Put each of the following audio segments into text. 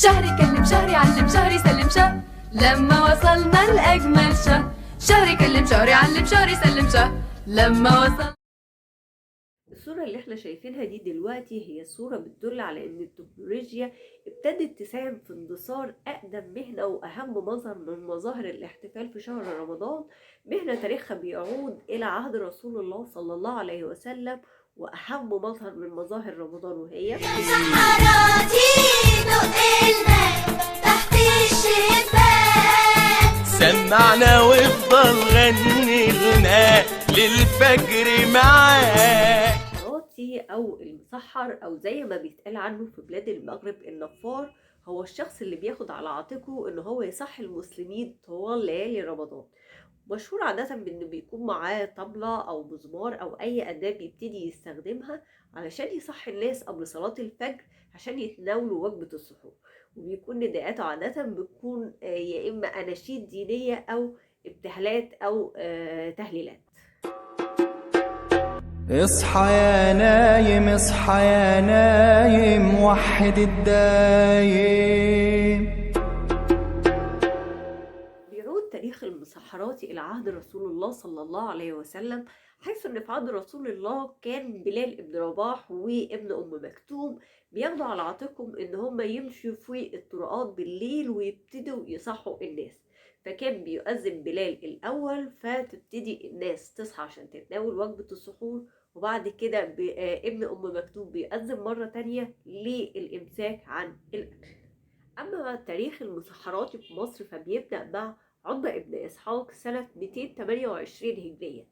شهري كلم شهري علم شهري سلم شه، لما وصلنا لأجمل شه. شهري كلم شهري علم شهري سلم شه، لما وصلنا. الصورة اللي احنا شايفينها دي دلوقتي هي صورة بتدل على ان التكنولوجيا ابتدت تساهم في اندثار اقدم مهنة واهم مظهر من مظاهر الاحتفال في شهر رمضان، مهنة تاريخها بيعود الى عهد رسول الله صلى الله عليه وسلم، واهم مظهر من مظاهر رمضان وهي سحراتي دق الماء تحت الشباك، سمعنا وافضل غني لنا للفجر معاك. الراتي او المسحر او زي ما بيتقال عنه في بلاد المغرب النفار، هو الشخص اللي بياخد على عاتقه ان هو يصحي المسلمين طوال ليالي رمضان. مشهور عادة بإنه بيكون معاه طبلة أو مزمار أو أي أداة بيبتدي يستخدمها علشان يصحي الناس قبل صلاة الفجر عشان يتناولوا وجبة السحور، وبيكون نداءاته عادة بتكون يا إما أناشيد دينية أو ابتهالات أو تهليلات. اصحى يا نايم اصحى يا نايم وحد الدايم. بيعود تاريخ المسحرات إلى عهد رسول الله صلى الله عليه وسلم، حيث إن في عهد رسول الله كان بلال ابن رباح وابن أم مكتوم بياخدوا على عاتقهم إن هم يمشوا في الطرقات بالليل ويبتدوا يصحوا الناس. فكان بيؤذن بلال الأول فتبتدي الناس تصحى عشان تتناول وجبة السحور، وبعد كده ابن أم مكتوم بيؤذن مرة تانية للإمساك عن الأكل. أما تاريخ المسحرات في مصر فبيبدأ مع عمر ابن إسحاق سنة 228 هجريا،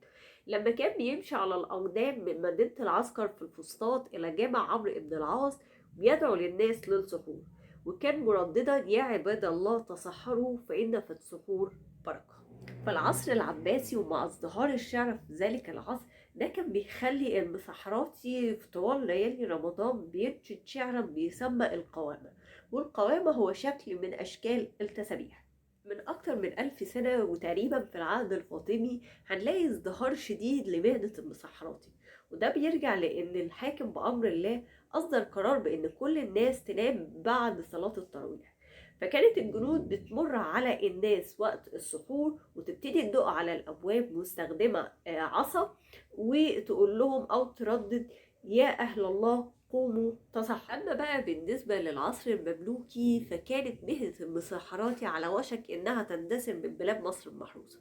لما كان بيمشي على الأقدام من مدينة العسكر في الفسطاط إلى جامع عمرو بن العاص بيدعو للناس للسحور، وكان مرددا يا عباد الله تصحروا فإن في السحور بركة. فالعصر العباسي ومع ازدهار الشعر في ذلك العصر ده كان بيخلي المسحراتي في طوال ليالي رمضان بينشد شعرا بيسمى القوامة، والقوامة هو شكل من أشكال التسابيح. من أكتر من 1000 سنة وتقريبا في العهد الفاطمي هنلاقي ازدهار شديد لمهنة المسحراتي، وده بيرجع لأن الحاكم بأمر الله أصدر قرار بأن كل الناس تنام بعد صلاة التراويح، فكانت الجنود بتمر على الناس وقت السحور وتبتدي تدق على الأبواب مستخدمة عصا وتقول لهم أو تردد يا أهل الله قوموا تصح. أما بقى بالنسبة للعصر المملوكي فكانت مهنة المسحراتي على وشك إنها تندثر من بلاد مصر المحروسة،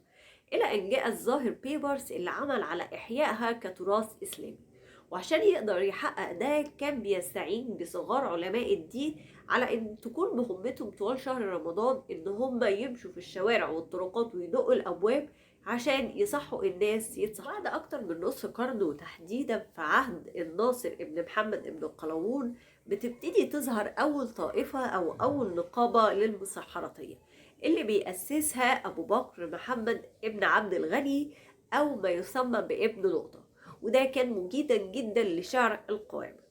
إلى أن جاء الظاهر بيبرس اللي عمل على إحيائها كتراث إسلامي، وعشان يقدر يحقق ده كان بيستعين بصغار علماء الدين على ان تكون مهمتهم طوال شهر رمضان ان هم يمشوا في الشوارع والطرقات ويدقوا الابواب عشان يصحوا الناس يتصحوا. بعد اكتر من نصف قرن وتحديدا في عهد الناصر ابن محمد ابن قلاوون بتبتدي تظهر اول طائفة او اول نقابة للمسحراتية اللي بيأسسها ابو بكر محمد ابن عبد الغني او ما يسمى بابن نقطة، وده كان مجيدا جدا لشعر القوامة.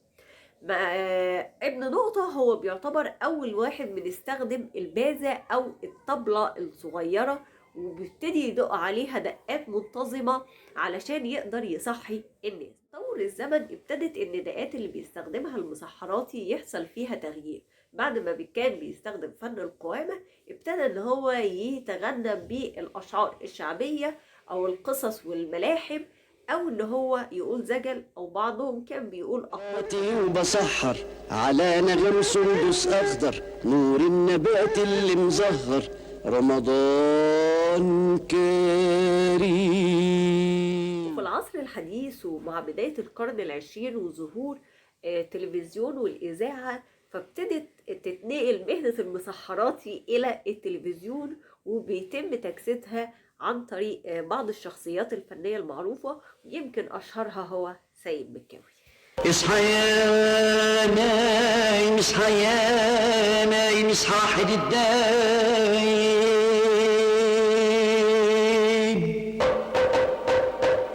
ابن نقطة هو بيعتبر أول واحد بيستخدم البازة أو الطبلة الصغيرة وبيبتدي يدق عليها دقات منتظمة علشان يقدر يصحي الناس. تطور الزمن ابتدت النداءات اللي بيستخدمها المسحراتي يحصل فيها تغيير. بعد ما كان بيستخدم فن القوامة ابتدى ان هو يتغنى بالأشعار الشعبية أو القصص والملاحم او ان هو يقول زجل، او بعضهم كان بيقول اقواتي وبسحر على نغم سندس اخضر نور النبات اللي مزهر رمضان كريم. في العصر الحديث ومع بداية القرن العشرين وظهور التلفزيون والإذاعة فابتدت تتنقل مهنة المسحراتي إلى التلفزيون، وبيتم تجسيدها عن طريق بعض الشخصيات الفنية المعروفة، يمكن أشهرها هو سيد مكاوي. اصحى يا نايم اصحى يا نايم اصحى حد الدايم،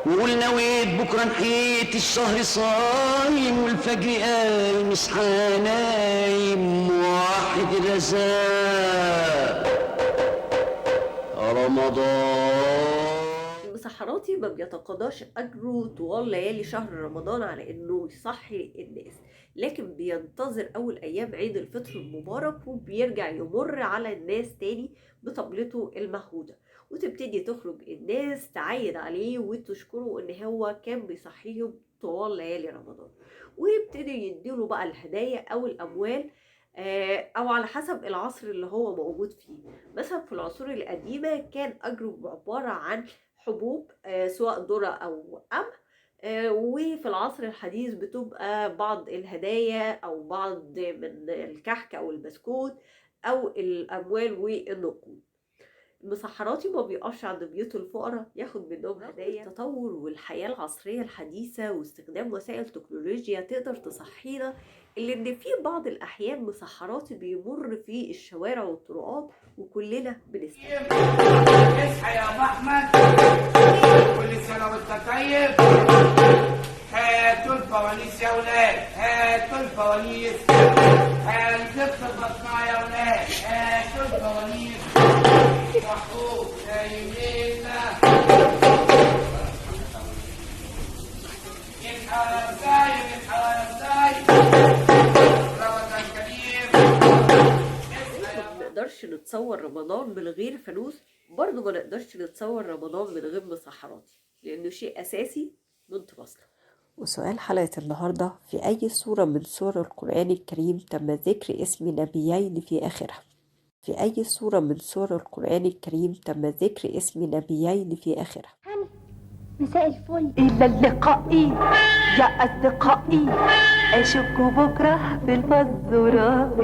وقول نويت بكرة نحيت الشهر صايم والفجر قايم اصحى نايم واحد الرزاق رمضان. المسحراتي ما بيتقاضاش أجره طوال ليالي شهر رمضان على إنه يصحي الناس، لكن بينتظر أول أيام عيد الفطر المبارك وبيرجع يمر على الناس تاني بطبلته المهودة، وتبتدي تخرج الناس تعيد عليه وتشكره إن هو كان بيصحيهم طوال ليالي رمضان، ويبتدي يديله بقى الهدايا أو الأموال أو على حسب العصر اللي هو موجود فيه. مثلا في العصور القديمة كان أجره عبارة عن حبوب سواء ذرة أو قمح، وفي العصر الحديث بتبقى بعض الهدايا أو بعض من الكحك أو البسكوت أو الأموال والنقود. المسحراتي ما بيقفش عند بيوت الفقراء ياخد منهم هدايا. التطور والحياة العصرية الحديثة واستخدام وسائل تكنولوجيا تقدر تصحينا، اللي ان في بعض الأحيان مسحراتي بيمر في الشوارع والطرقات وكلنا بنستخدم. اصحى يا ابو احمد، كل سنه وانت طيب. هاتوا الفوانيس يا ولاد، هاتوا الفوانيس، هنزف البطنه يا ولاد، هاتوا الفوانيس. صحوا نايمينا، ينحى ازاي ينحى ازاي، رمضان كريم. ما نقدرش نتصور رمضان من غير فانوس، برضه ما نقدرش نتصور رمضان من غير مسحراتي، لأنه شيء أساسي من طراسنا. وسؤال حلقة النهاردة: في أي سورة من سور القرآن الكريم تم ذكر اسم نبيين في آخرها؟ في أي سورة من سور القرآن الكريم تم ذكر اسم نبيين في آخرها؟ مساء الفل. إلى اللقاء يا أصدقائي، أشوفكوا بكرة في الفزورة.